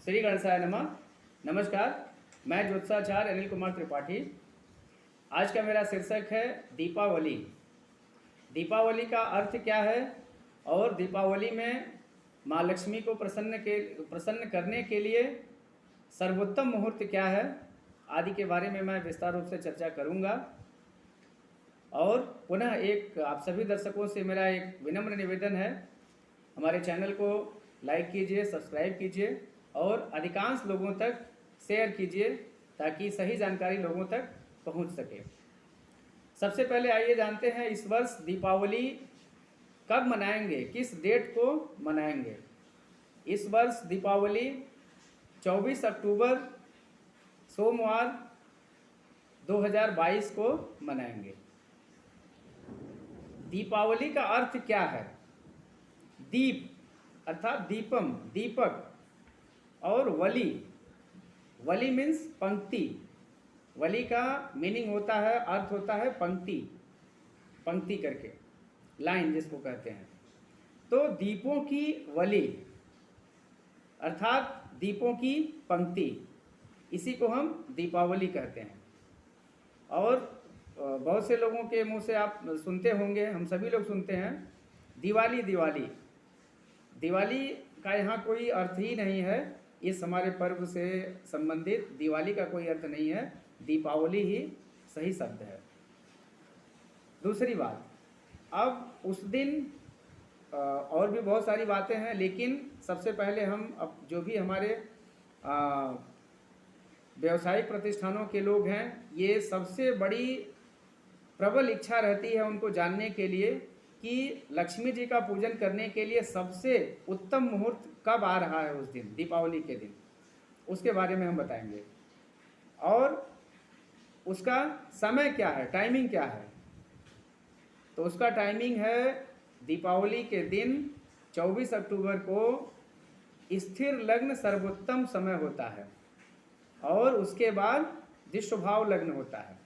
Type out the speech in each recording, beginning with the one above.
श्री गणेशाय नमः। नमस्कार, मैं ज्योतिषाचार्य अनिल कुमार त्रिपाठी। आज का मेरा शीर्षक है दीपावली। दीपावली का अर्थ क्या है और दीपावली में माँ लक्ष्मी को प्रसन्न करने के लिए सर्वोत्तम मुहूर्त क्या है आदि के बारे में मैं विस्तार रूप से चर्चा करूंगा। और पुनः एक आप सभी दर्शकों से मेरा एक विनम्र निवेदन है, हमारे चैनल को लाइक कीजिए, सब्सक्राइब कीजिए और अधिकांश लोगों तक शेयर कीजिए ताकि सही जानकारी लोगों तक पहुंच सके। सबसे पहले आइए जानते हैं इस वर्ष दीपावली कब मनाएंगे, किस डेट को मनाएंगे। इस वर्ष दीपावली 24 अक्टूबर सोमवार 2022 को मनाएंगे। दीपावली का अर्थ क्या है? दीप अर्थात दीपम, दीपक, और वली, वली मीन्स पंक्ति। वली का मीनिंग होता है, अर्थ होता है पंक्ति, पंक्ति करके लाइन जिसको कहते हैं। तो दीपों की वली अर्थात दीपों की पंक्ति, इसी को हम दीपावली कहते हैं। और बहुत से लोगों के मुंह से आप सुनते होंगे, हम सभी लोग सुनते हैं, दिवाली दिवाली। दिवाली का यहाँ कोई अर्थ ही नहीं है, इस हमारे पर्व से संबंधित दिवाली का कोई अर्थ नहीं है, दीपावली ही सही शब्द है। दूसरी बात, अब उस दिन और भी बहुत सारी बातें हैं, लेकिन सबसे पहले हम अब जो भी हमारे व्यावसायिक प्रतिष्ठानों के लोग हैं, ये सबसे बड़ी प्रबल इच्छा रहती है उनको जानने के लिए कि लक्ष्मी जी का पूजन करने के लिए सबसे उत्तम मुहूर्त कब आ रहा है, उस दिन दीपावली के दिन, उसके बारे में हम बताएंगे। और उसका समय क्या है, टाइमिंग क्या है। तो उसका टाइमिंग है, दीपावली के दिन 24 अक्टूबर को स्थिर लग्न सर्वोत्तम समय होता है और उसके बाद दिष्टभाव लग्न होता है।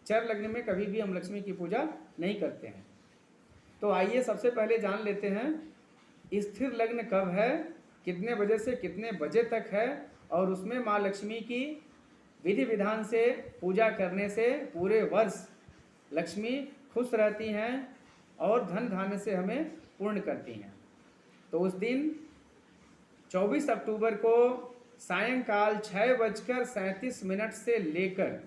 चर लग्न में कभी भी हम लक्ष्मी की पूजा नहीं करते हैं। तो आइए सबसे पहले जान लेते हैं स्थिर लग्न कब है, कितने बजे से कितने बजे तक है, और उसमें माँ लक्ष्मी की विधि विधान से पूजा करने से पूरे वर्ष लक्ष्मी खुश रहती हैं और धन धान्य से हमें पूर्ण करती हैं। तो उस दिन 24 अक्टूबर को सायंकाल 6:37 से लेकर,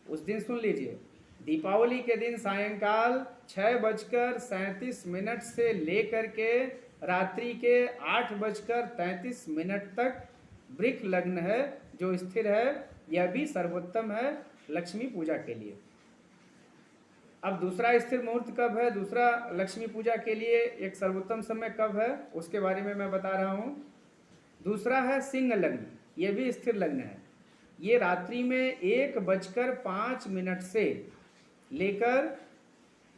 उस दिन सुन लीजिए, दीपावली के दिन सायंकाल 6:37 से लेकर के रात्रि के 8:33 तक वृक्ष लग्न है जो स्थिर है, यह भी सर्वोत्तम है लक्ष्मी पूजा के लिए। अब दूसरा स्थिर मुहूर्त कब है, दूसरा लक्ष्मी पूजा के लिए एक सर्वोत्तम समय कब है, उसके बारे में मैं बता रहा हूँ। दूसरा है सिंह लग्न, यह भी स्थिर लग्न है। ये रात्रि में 1:05 से लेकर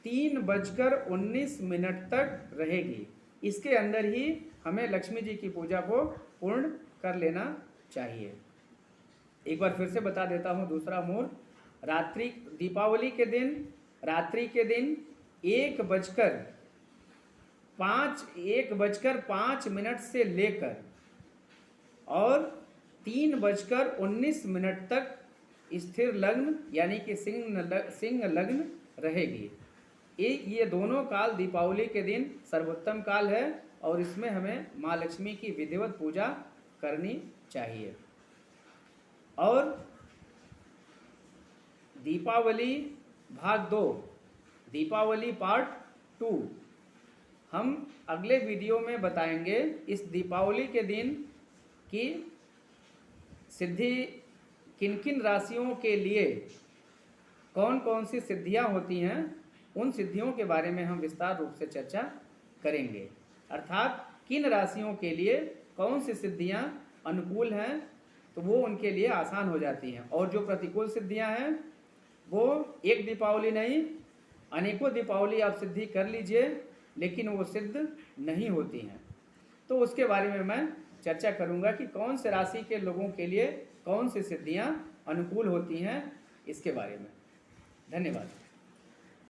3:19 तक रहेगी। इसके अंदर ही हमें लक्ष्मी जी की पूजा को पूर्ण कर लेना चाहिए। एक बार फिर से बता देता हूँ दूसरा मुहूर्त, रात्रि दीपावली के दिन रात्रि के दिन 1:05 से लेकर और 3:19 तक स्थिर लग्न यानी कि सिंह लग्न रहेगी। ये दोनों काल दीपावली के दिन सर्वोत्तम काल है और इसमें हमें माँ लक्ष्मी की विधिवत पूजा करनी चाहिए। और दीपावली भाग 2, दीपावली पार्ट 2 हम अगले वीडियो में बताएंगे। इस दीपावली के दिन की सिद्धि किन किन राशियों के लिए कौन कौन सी सिद्धियां होती हैं, उन सिद्धियों के बारे में हम विस्तार रूप से चर्चा करेंगे। अर्थात किन राशियों के लिए कौन सी सिद्धियां अनुकूल हैं तो वो उनके लिए आसान हो जाती हैं, और जो प्रतिकूल सिद्धियां हैं वो एक दीपावली नहीं अनेकों दीपावली आप सिद्धि कर लीजिए लेकिन वो सिद्ध नहीं होती हैं। तो उसके बारे में मैं चर्चा करूंगा कि कौन से राशि के लोगों के लिए कौन सी सिद्धियां अनुकूल होती हैं, इसके बारे में। धन्यवाद।